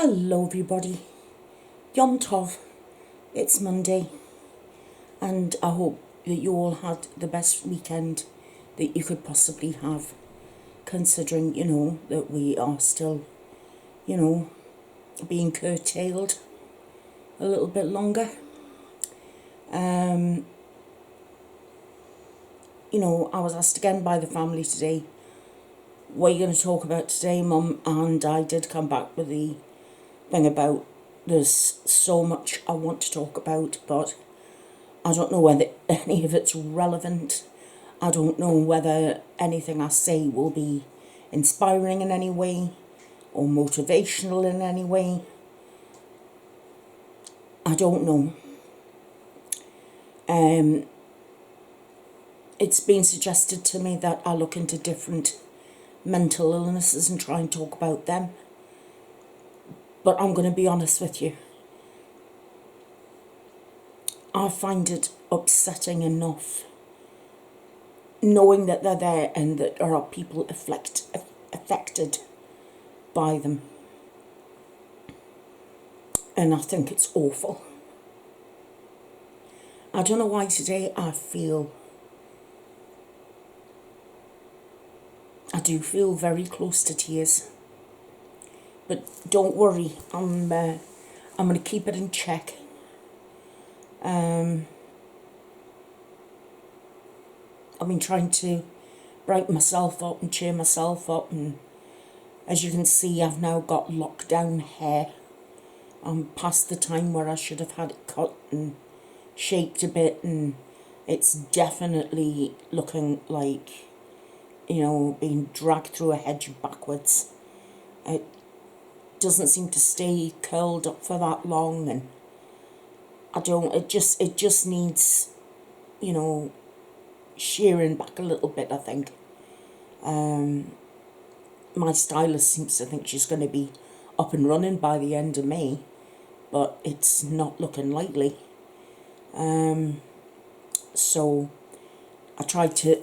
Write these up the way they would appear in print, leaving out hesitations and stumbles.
Hello everybody, Yom Tov, it's Monday, and I hope that you all had the best weekend that you could possibly have, considering, that we are still, being curtailed a little bit longer. I was asked again by the family today, what are you going to talk about today, Mum? And I did come back with the thing about there's so much I want to talk about, but I don't know whether any of it's relevant. I don't know whether anything I say will be inspiring in any way or motivational in any way. I don't know. It's been suggested to me that I look into different mental illnesses and try and talk about them. But I'm going to be honest with you. I find it upsetting enough knowing that they're there and that there are people affected by them. And I think it's awful. I don't know why today I do feel very close to tears. But don't worry, I'm going to keep it in check. I've been trying to brighten myself up and cheer myself up, and as you can see, I've now got lockdown hair. I'm past the time where I should have had it cut and shaped a bit, and it's definitely looking like, being dragged through a hedge backwards. It doesn't seem to stay curled up for that long, and it just needs, shearing back a little bit, I think. My stylist seems to think she's going to be up and running by the end of May, but it's not looking likely. So I tried to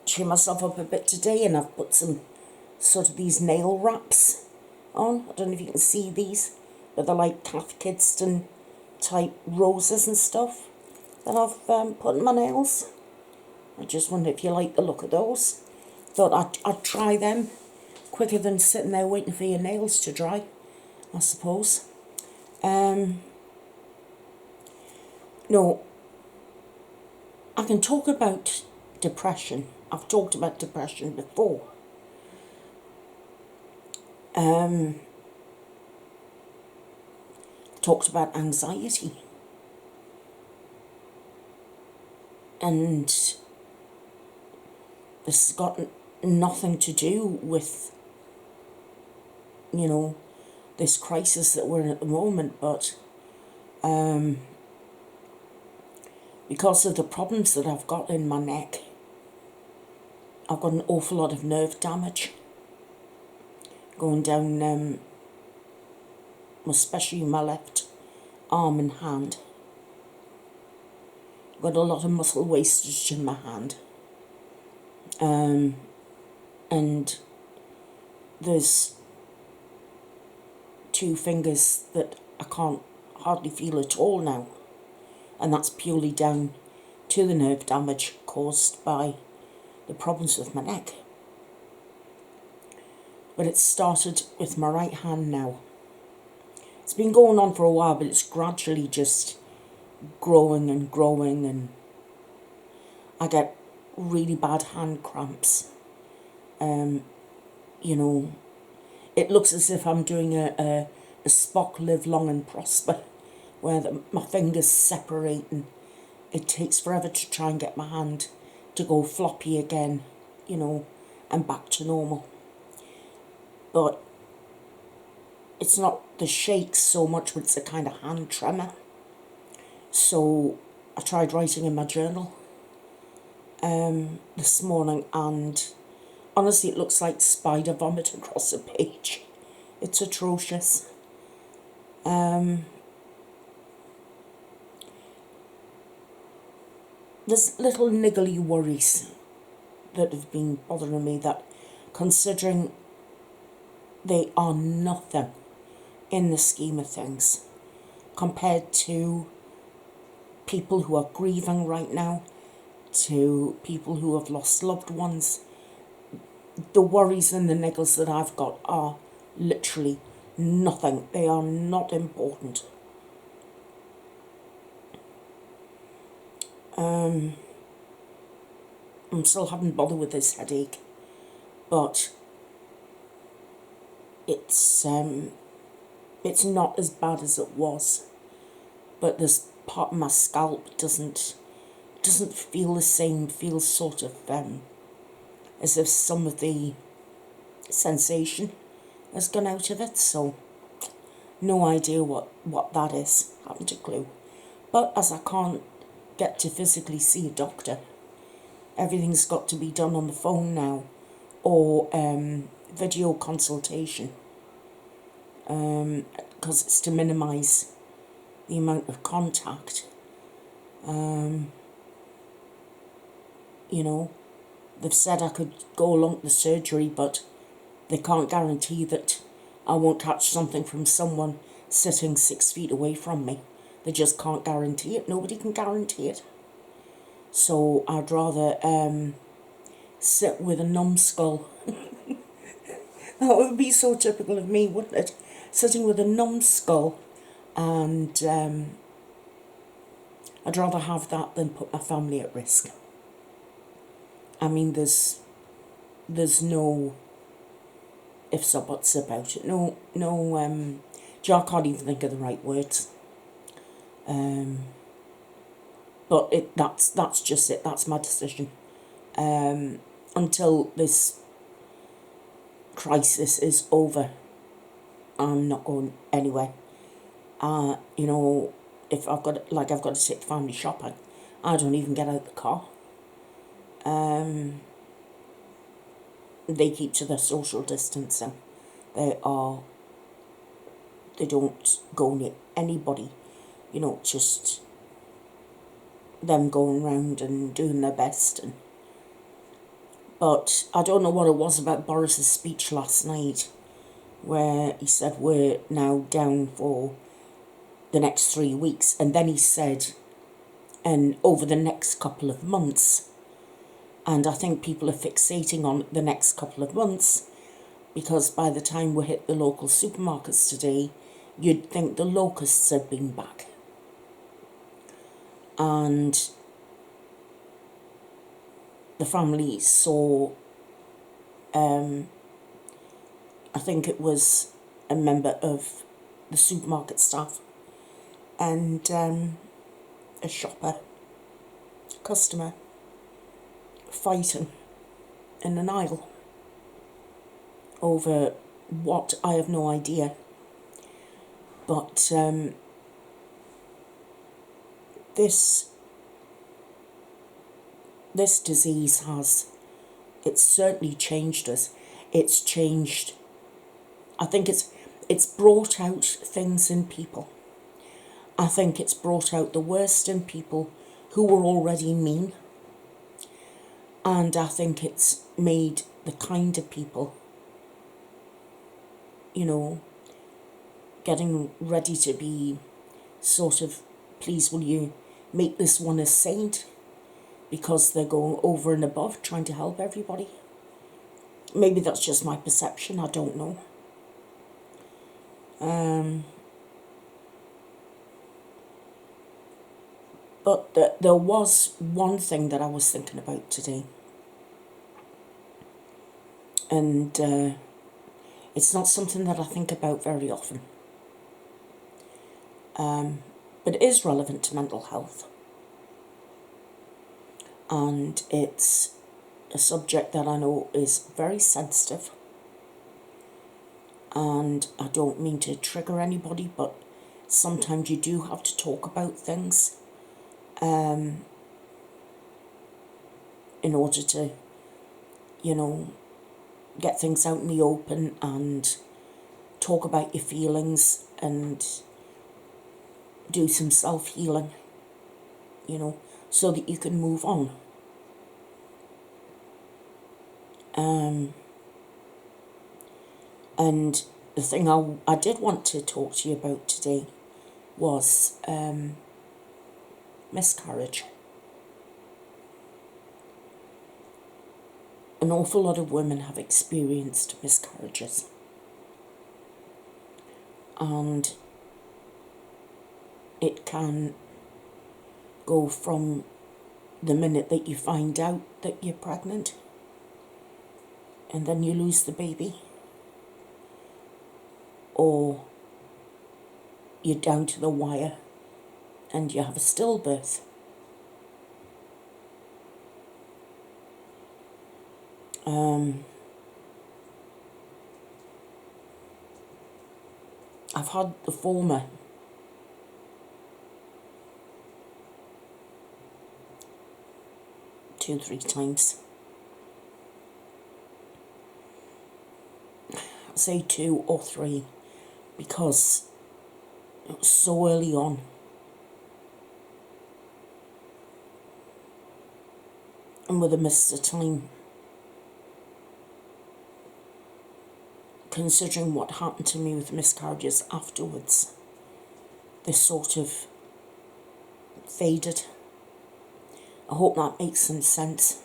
cheer myself up a bit today, and I've put some sort of these nail wraps on. I don't know if you can see these, but they're like Kath Kidston type roses and stuff that I've put in my nails. I just wonder if you like the look of those. Thought I'd try them quicker than sitting there waiting for your nails to dry, I suppose. No, I can talk about depression. I've talked about depression before. Talked about anxiety. And this has got nothing to do with, this crisis that we're in at the moment, but because of the problems that I've got in my neck, I've got an awful lot of nerve damage going down, especially my left arm and hand. I've got a lot of muscle wastage in my hand. And there's 2 fingers that I can't hardly feel at all now. And that's purely down to the nerve damage caused by the problems with my neck. But it started with my right hand now. It's been going on for a while, but it's gradually just growing and growing, and I get really bad hand cramps. It looks as if I'm doing a Spock Live Long and Prosper, where my fingers separate and it takes forever to try and get my hand to go floppy again, and back to normal. But it's not the shakes so much, but it's a kind of hand tremor. So I tried writing in my journal this morning, and honestly, it looks like spider vomit across a page. It's atrocious. There's little niggly worries that have been bothering me that, considering they are nothing in the scheme of things, compared to people who are grieving right now, to people who have lost loved ones. The worries and the niggles that I've got are literally nothing. They are not important. I'm still having bother with this headache, but it's not as bad as it was. But this part of my scalp doesn't feel the same. Feels sort of as if some of the sensation has gone out of it. So no idea what that is. Haven't a clue. But as I can't get to physically see a doctor, everything's got to be done on the phone now, or video consultation, because it's to minimise the amount of contact. You know, they've said I could go along to the surgery, but they can't guarantee that I won't catch something from someone sitting 6 feet away from me. They just can't guarantee it. Nobody can guarantee it. So I'd rather sit with a numbskull. That would be so typical of me, wouldn't it? Sitting with a numbskull, and I'd rather have that than put my family at risk. I mean, there's no ifs or buts about it. No, I can't even think of the right words. But that's just it. That's my decision. Until this crisis is over, I'm not going anywhere. You know, if I've got to take the family shopping, I don't even get out of the car. They keep to their social distancing. They don't go near anybody. You know, just them going round and doing their best. But I don't know what it was about Boris's speech last night, where he said we're now down for the next 3 weeks, and then he said, and over the next couple of months. And I think people are fixating on the next couple of months, because by the time we hit the local supermarkets today, you'd think the locusts had been back. And the family saw, I think it was a member of the supermarket staff and a shopper, customer, fighting in an aisle over what, I have no idea. But this disease it's certainly changed us. It's changed, I think it's brought out things in people. I think it's brought out the worst in people who were already mean. And I think it's made the kind of people, you know, getting ready to be sort of, please will you make this one a saint, because they're going over and above trying to help everybody. Maybe that's just my perception, I don't know. But there was one thing that I was thinking about today. And it's not something that I think about very often. But it is relevant to mental health. And it's a subject that I know is very sensitive. And I don't mean to trigger anybody, but sometimes you do have to talk about things in order to, you know, get things out in the open and talk about your feelings and do some self-healing, you know, so that you can move on. And the thing I did want to talk to you about today was miscarriage. An awful lot of women have experienced miscarriages, and it can go from the minute that you find out that you're pregnant and then you lose the baby, or you're down to the wire and you have a stillbirth. I've had the former. Two or three times. I say 2 or 3 because it was so early on. And with a missed of time, considering what happened to me with miscarriages afterwards, they sort of faded. I hope that makes some sense.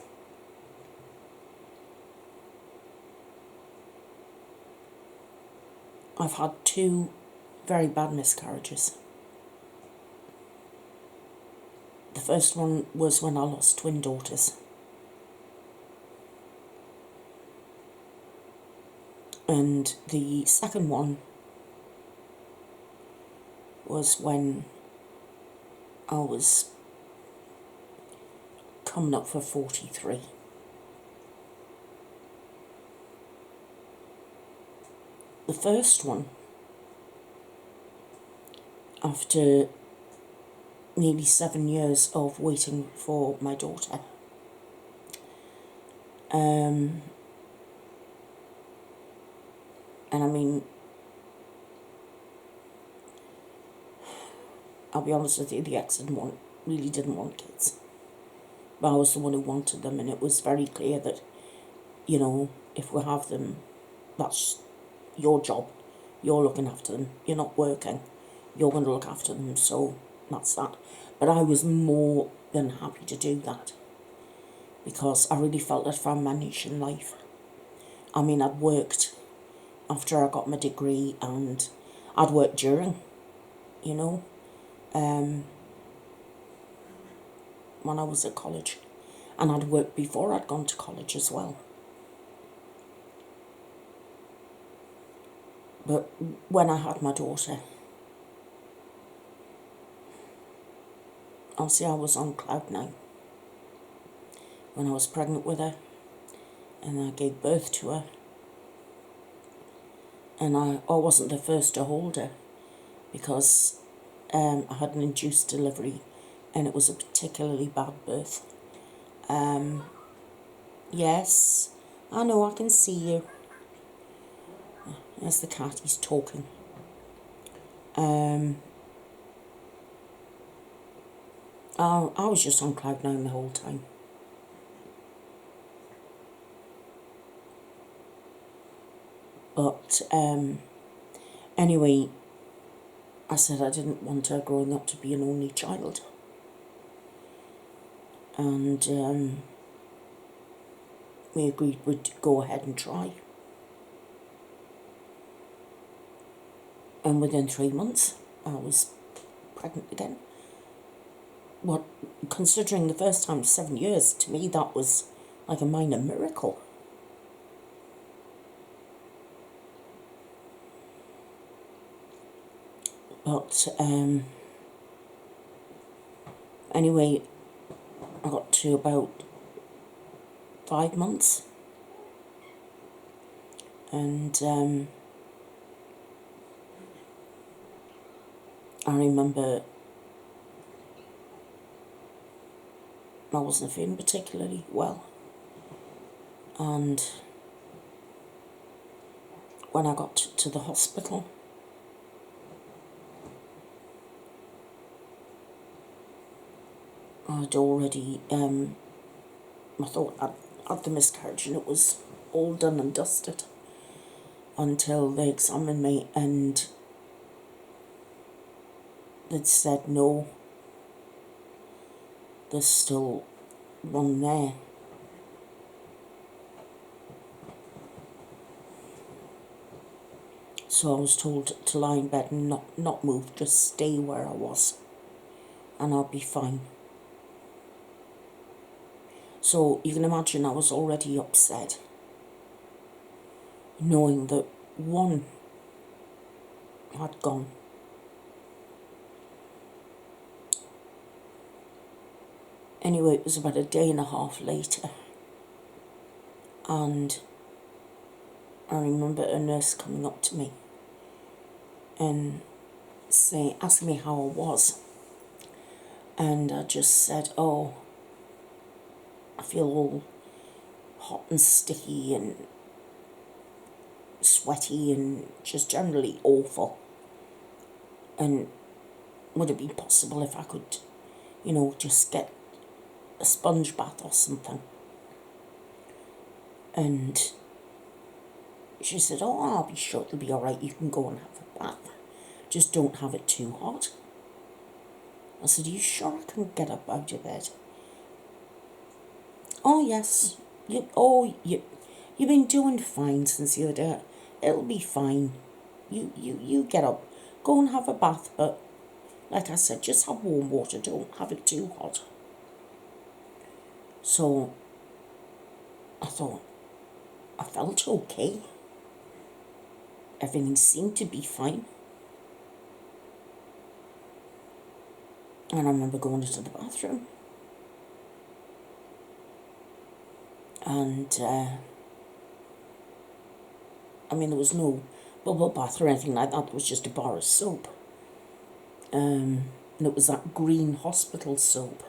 I've had 2 very bad miscarriages. The first one was when I lost twin daughters. And the second one was when I was coming up for 43. The first one, after nearly 7 years of waiting for my daughter, and I mean, I'll be honest with you, the ex really didn't want kids. But I was the one who wanted them, and it was very clear that, you know, if we have them, that's your job. You're looking after them. You're not working. You're going to look after them, so that's that. But I was more than happy to do that because I really felt I'd found my niche in life. I mean, I'd worked after I got my degree, and I'd worked during, you know, when I was at college, and I'd worked before I'd gone to college as well. But when I had my daughter, obviously I was on cloud 9 when I was pregnant with her, and I gave birth to her, and I wasn't the first to hold her because I had an induced delivery, and it was a particularly bad birth. Yes, I know, I can see you. There's the cat, he's talking. I was just on cloud 9 the whole time. But anyway, I said I didn't want her growing up to be an only child. And we agreed we'd go ahead and try. And within 3 months, I was pregnant again. What, considering the first time 7 years, to me that was like a minor miracle. But anyway, I got to about 5 months, and I remember I wasn't feeling particularly well, and when I got to the hospital, I'd already, I thought I'd had the miscarriage and it was all done and dusted. until they examined me and they'd said no, there's still one there. So I was told to lie in bed and not move, just stay where I was, and I'll be fine. So you can imagine I was already upset, knowing that one had gone. Anyway, it was about a day and a half later, and I remember a nurse coming up to me and asking me how I was, and I just said, oh, I feel all hot and sticky and sweaty and just generally awful, and would it be possible if I could, just get a sponge bath or something? And she said, oh, I'll be sure it'll be all right, you can go and have a bath, just don't have it too hot. I said, are you sure I can get up out of bed? Oh yes, you've been doing fine since the other day, it'll be fine, you get up, go and have a bath, but like I said, just have warm water, don't have it too hot. So I thought, I felt okay. Everything seemed to be fine. And I remember going into the bathroom. And, there was no bubble bath or anything like that. It was just a bar of soap. And it was that green hospital soap,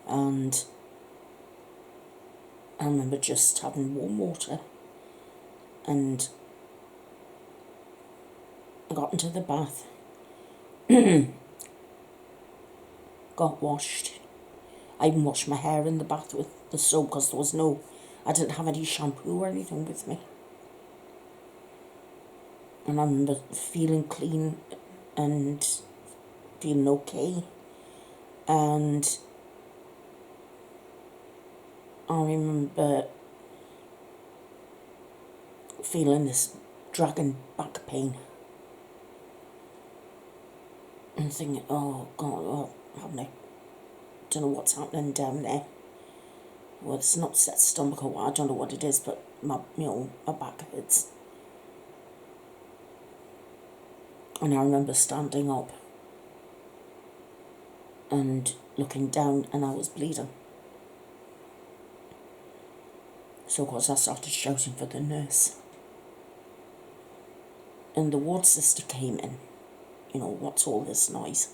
And I remember just having warm water. And I got into the bath. Got washed. I even washed my hair in the bath with the soap because I didn't have any shampoo or anything with me. And I remember feeling clean and feeling okay. And I remember feeling this dragging back pain. And thinking, oh God, don't know what's happening down there. Well, it's an upset stomach or what, I don't know what it is, but my back hurts. And I remember standing up and looking down, and I was bleeding. So of course I started shouting for the nurse. And the ward sister came in, what's all this noise?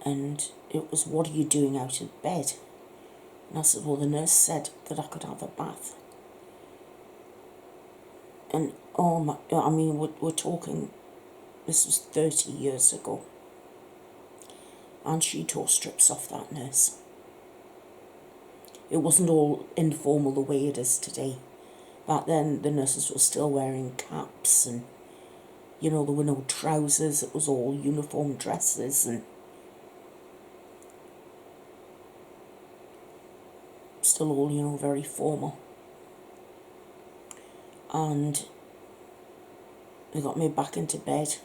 And it was, what are you doing out of bed? And I said, well, the nurse said that I could have a bath. And we're talking, this was 30 years ago. And she tore strips off that nurse. It wasn't all informal the way it is today. Back then, the nurses were still wearing caps and, there were no trousers. It was all uniform dresses and still all, very formal. And they got me back into bed.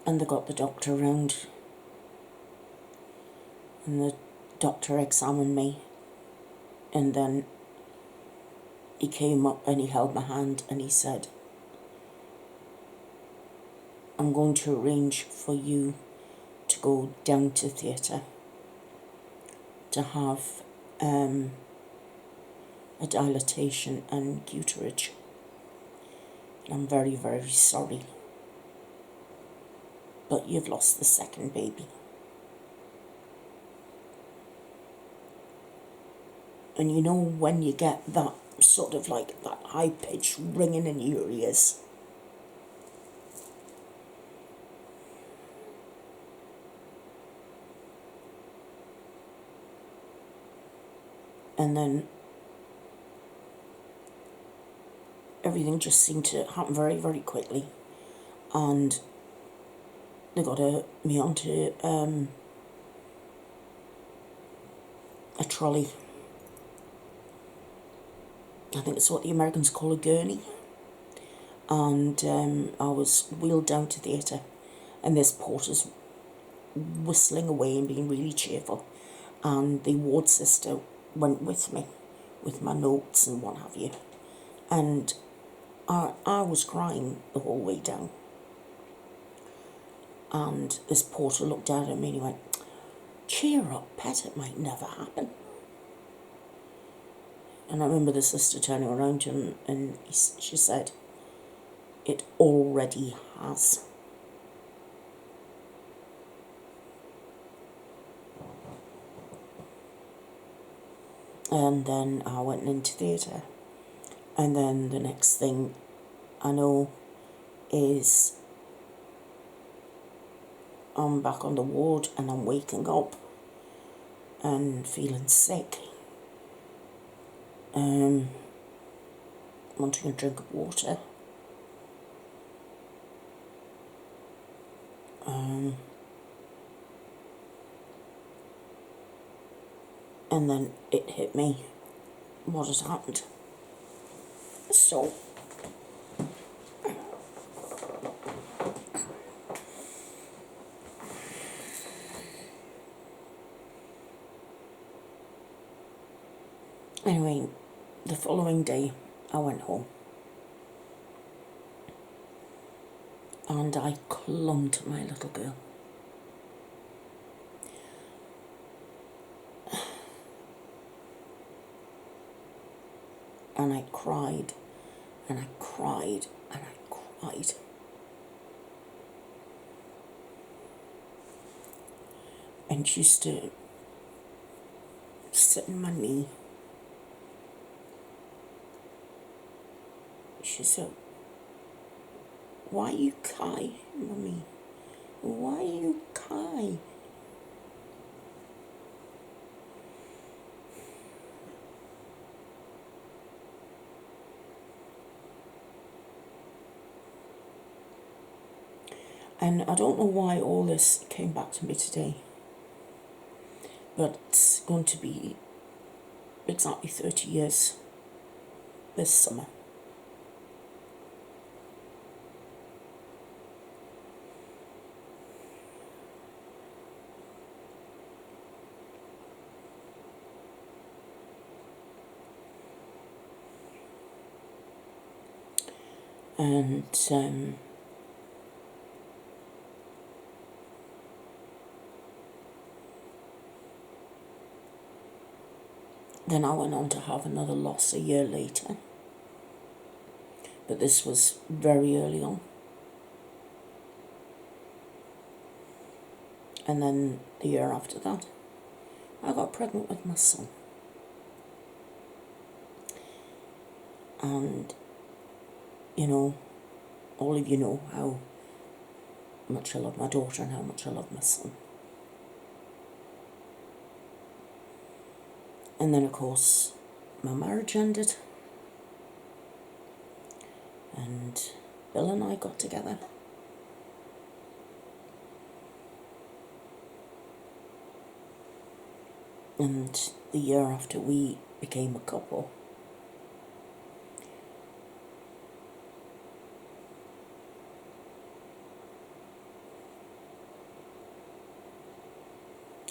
And they got the doctor round. And the doctor examined me. And then he came up and he held my hand and he said, I'm going to arrange for you to go down to theatre to have a dilatation and curettage. I'm very, very sorry, but you've lost the second baby. And when you get that sort of like that high-pitched ringing in your ears, And then everything just seemed to happen very, very quickly. And they got me onto a trolley. I think it's what the Americans call a gurney. And I was wheeled down to theatre, and this porter's whistling away and being really cheerful. And the ward sister went with me, with my notes and what have you. And I was crying the whole way down. And this porter looked down at me and he went, "Cheer up, pet, it might never happen." And I remember the sister turning around to him and she said, "It already has." And then I went into theatre. And then the next thing I know is I'm back on the ward and I'm waking up and feeling sick. Wanting a drink of water. And then it hit me what had happened. So anyway, the following day I went home and I clung to my little girl. And I cried, and I cried, and I cried. And she used to sit on my knee. She said, "Why you cry, Mummy? Why you cry?" And I don't know why all this came back to me today, but it's going to be exactly 30 years this summer. And then I went on to have another loss a year later. But this was very early on. And then the year after that, I got pregnant with my son. And, you know, all of you know how much I love my daughter and how much I love my son. And then, of course, my marriage ended. And Bill and I got together. And the year after we became a couple,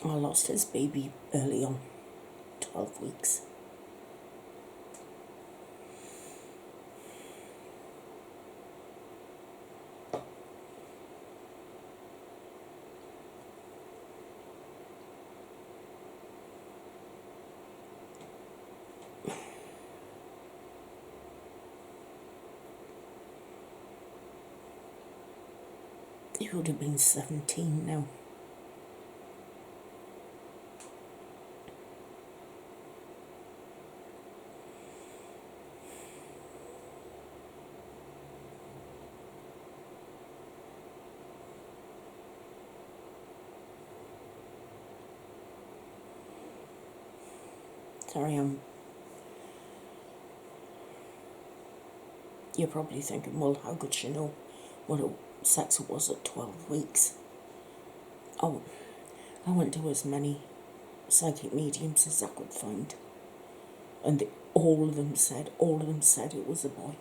I lost his baby early on, 12 weeks. He would have been 17 now. there I am. You're probably thinking, well, how could she know what sex it was at 12 weeks? Oh, I went to as many psychic mediums as I could find. And all of them said it was a boy.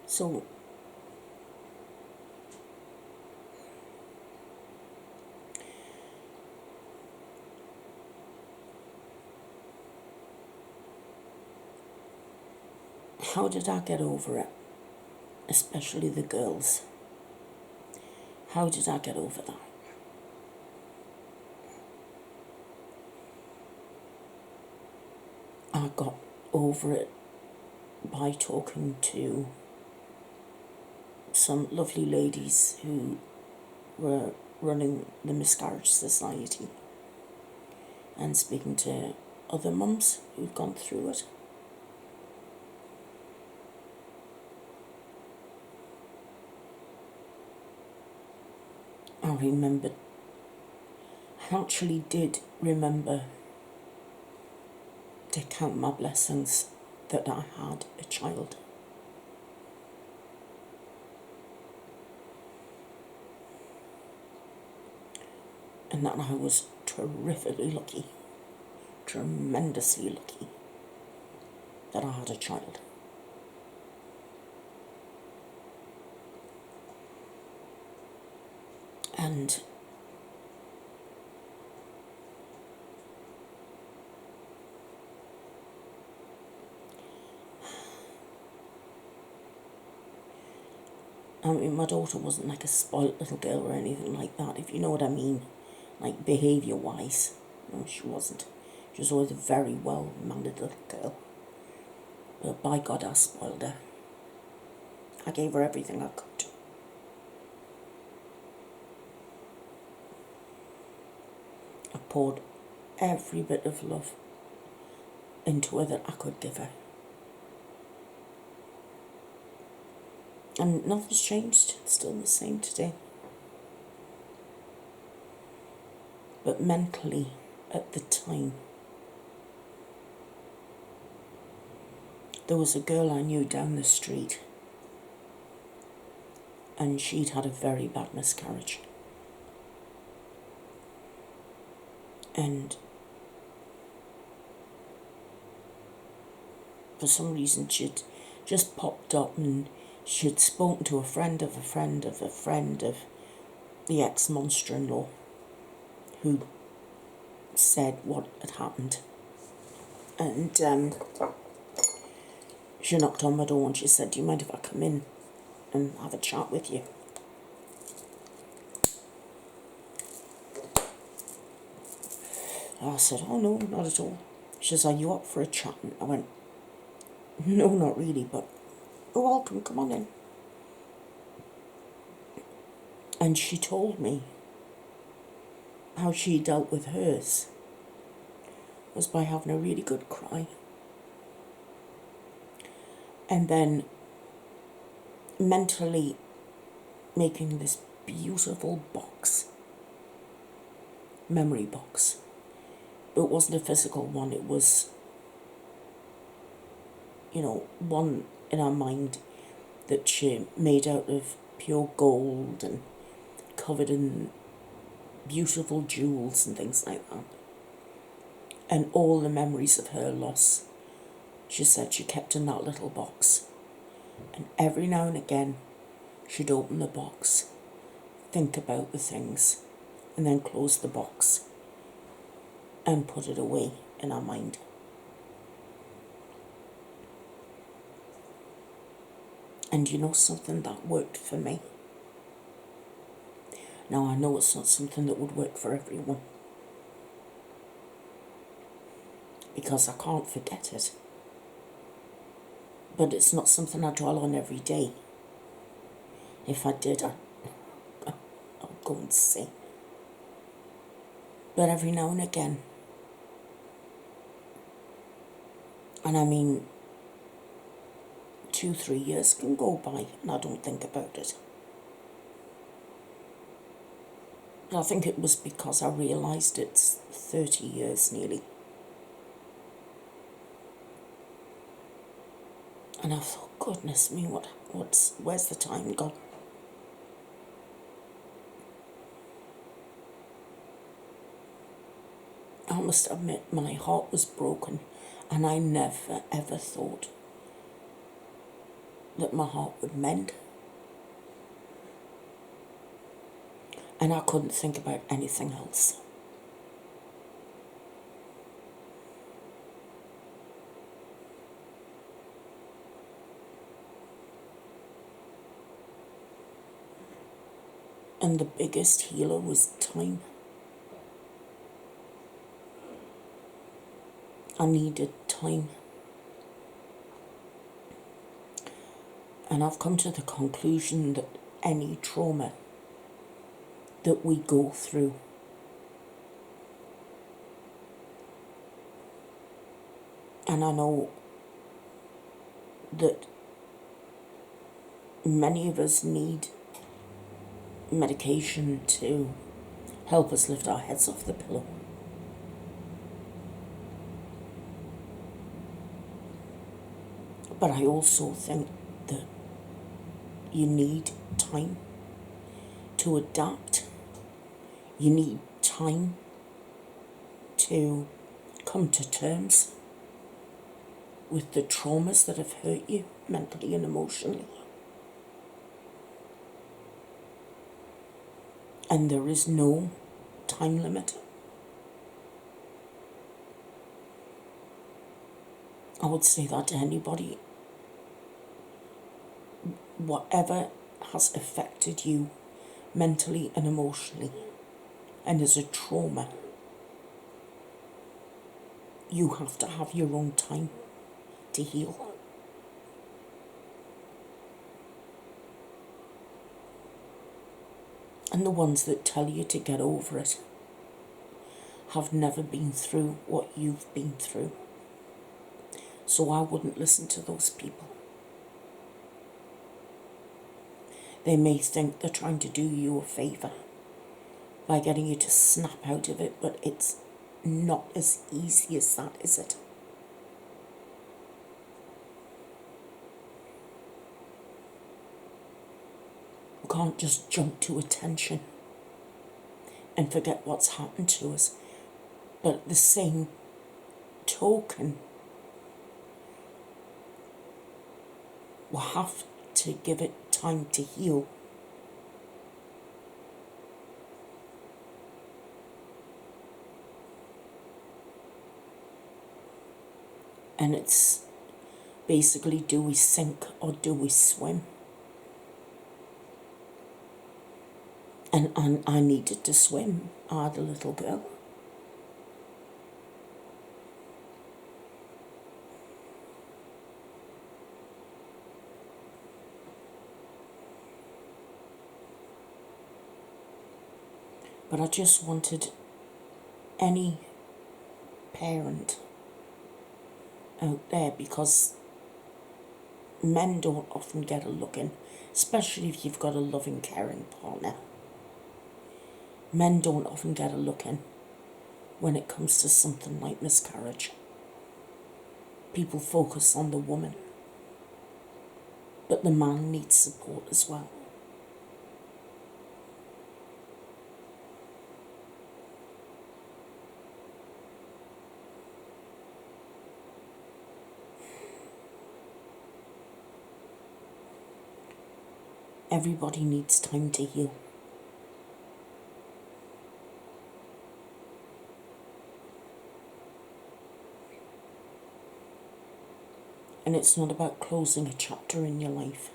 So, how did I get over it? Especially the girls. How did I get over that? I got over it by talking to some lovely ladies who were running the Miscarriage Society and speaking to other mums who'd gone through it. I actually did remember to count my blessings that I had a child. And that I was terrifically lucky, tremendously lucky that I had a child. And I mean, my daughter wasn't like a spoilt little girl or anything like that, if you know what I mean, like behaviour-wise. No, she wasn't. She was always a very well-mannered little girl. But by God, I spoiled her. I gave her everything I could. I poured every bit of love into her that I could give her. And nothing's changed, it's still the same today. But mentally, at the time, there was a girl I knew down the street, and she'd had a very bad miscarriage. And for some reason, she'd just popped up and she'd spoken to a friend of a friend of a friend of the ex-monster-in-law who said what had happened. And she knocked on my door and she said, "Do you mind if I come in and have a chat with you?" I said, "Oh no, not at all." She says, "Are you up for a chat?" And I went, "No, not really, but you're welcome, come on in." And she told me how she dealt with hers was by having a really good cry. And then mentally making this beautiful box, memory box. It wasn't a physical one, it was, one in our mind that she made out of pure gold and covered in beautiful jewels and things like that. And all the memories of her loss, she said she kept in that little box. And every now and again, she'd open the box, think about the things, and then close the box and put it away in our mind. And you know something, that worked for me. Now I know it's not something that would work for everyone, because I can't forget it. But it's not something I dwell on every day. If I did, I'd go insane. But every now and again, and I mean 2-3 years can go by and I don't think about it. And I think it was because I realised it's 30 years nearly And I thought, goodness me, where's the time gone? I must admit, my heart was broken, and I never ever thought that my heart would mend. And I couldn't think about anything else. And the biggest healer was time. I needed time. And I've come to the conclusion that any trauma that we go through and I know that many of us need medication to help us lift our heads off the pillow. But I also think that you need time to adapt. You need time to come to terms with the traumas that have hurt you mentally and emotionally. And there is no time limit. I would say that to anybody. Whatever has affected you mentally and emotionally and is a trauma, you have to have your own time to heal. And the ones that tell you to get over it have never been through what you've been through. So I wouldn't listen to those people. They may think they're trying to do you a favour by getting you to snap out of it, but it's not as easy as that, is it? We can't just jump to attention and forget what's happened to us. But at the same token, we'll have to give it time to heal. And it's basically, do we sink or do we swim? And I needed to swim. I had a little girl. But I just wanted any parent out there, because men don't often get a look in, especially if you've got a loving, caring partner. Men don't often get a look in when it comes to something like miscarriage. People focus on the woman, but the man needs support as well. Everybody needs time to heal. And it's not about closing a chapter in your life.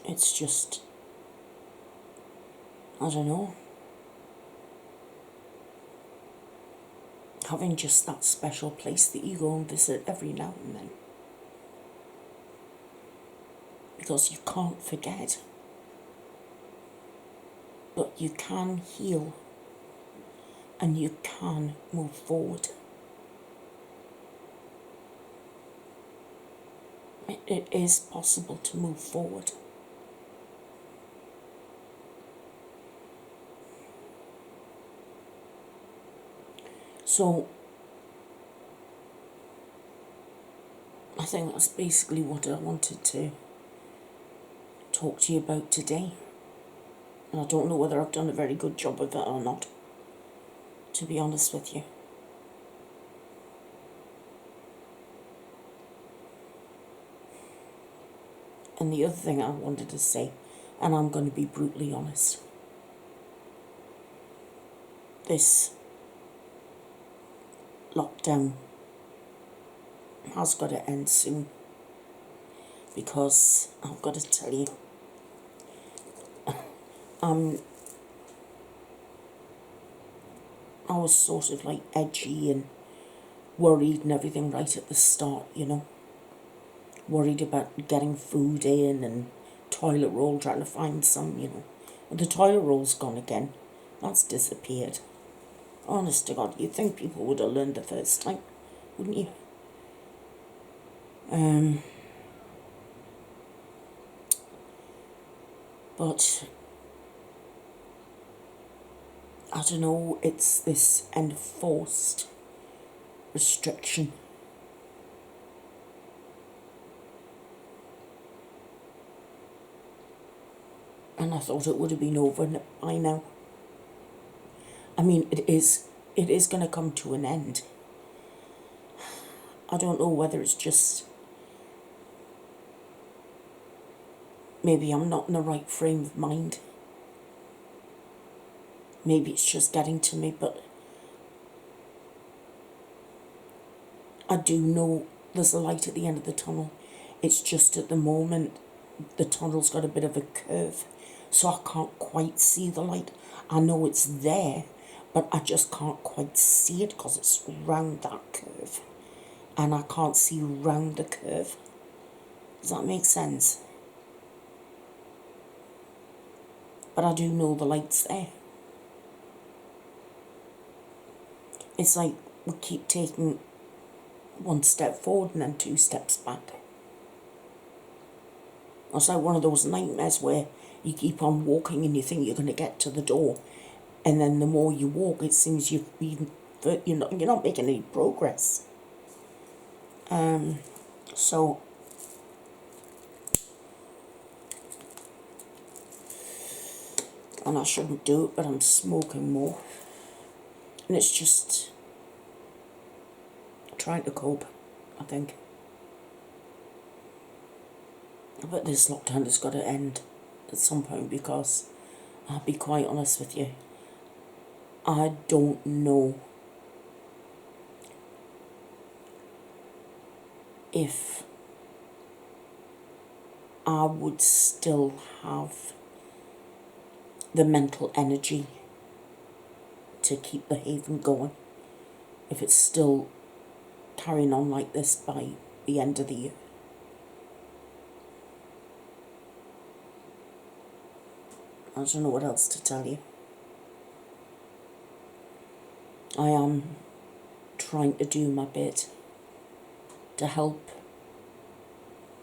It's just, I don't know, having just that special place that you go and visit every now and then. Because you can't forget, but you can heal and you can move forward. It is possible to move forward. So I think that's basically what I wanted to talk to you about today. And I don't know whether I've done a very good job of it or not, to be honest with you. And the other thing I wanted to say, and I'm going to be brutally honest, this lockdown has got to end soon, because I've got to tell you, I was sort of like edgy and worried and everything right at the start, you know. Worried about getting food in and toilet roll, trying to find some, you know. And the toilet roll's gone again. That's disappeared. Honest to God, you'd think people would have learned the first time, wouldn't you? But I don't know, it's this enforced restriction. And I thought it would have been over by now. I mean, it is going to come to an end. I don't know whether it's just, maybe I'm not in the right frame of mind. Maybe it's just getting to me, but I do know there's a light at the end of the tunnel. It's just at the moment, the tunnel's got a bit of a curve, so I can't quite see the light. I know it's there, but I just can't quite see it because it's round that curve. And I can't see round the curve. Does that make sense? But I do know the light's there. It's like we keep taking one step forward and then 2 steps back. It's like one of those nightmares where you keep on walking and you think you're going to get to the door, and then the more you walk, it seems you're not making any progress. So and I shouldn't do it, but I'm smoking more, and it's just trying to cope, I think. But this lockdown has got to end at some point, because I'll be quite honest with you, I don't know if I would still have the mental energy to keep the haven going if it's still carrying on like this by the end of the year. I don't know what else to tell you. I am trying to do my bit to help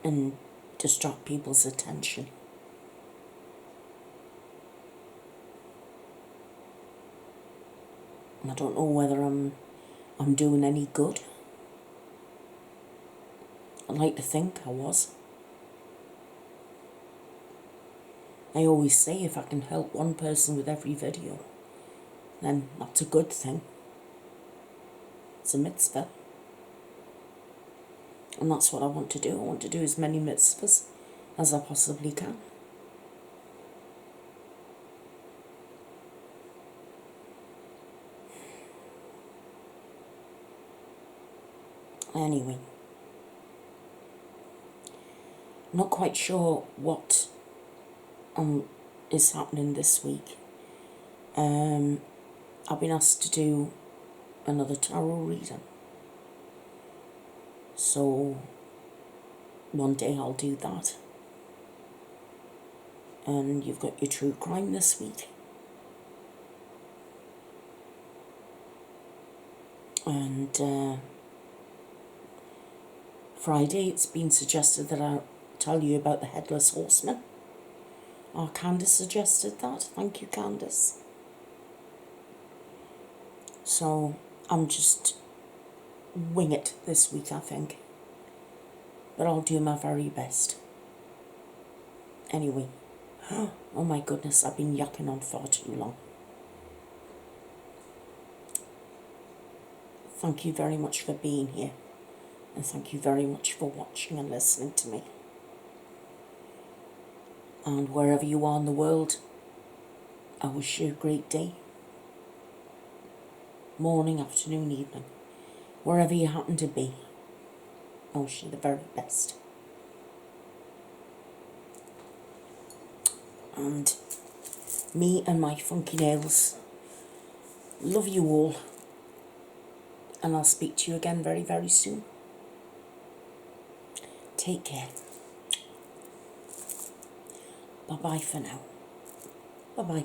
and distract people's attention. I don't know whether I'm doing any good. I'd like to think I was. I always say if I can help one person with every video, then that's a good thing. It's a mitzvah. And that's what I want to do. I want to do as many mitzvahs as I possibly can. Anyway, I'm not quite sure what is happening this week. I've been asked to do another tarot reading. So one day I'll do that. And you've got your true crime this week. And Friday it's been suggested that I tell you about the Headless Horseman. Candace suggested that. Thank you, Candace. So I'm just wing it this week, I think. But I'll do my very best. Anyway, oh my goodness, I've been yakking on far too long. Thank you very much for being here. And thank you very much for watching and listening to me. And wherever you are in the world, I wish you a great day. Morning, afternoon, evening. Wherever you happen to be, I wish you the very best. And me and my funky nails love you all. And I'll speak to you again very, very soon. Take care. Bye-bye for now. Bye-bye.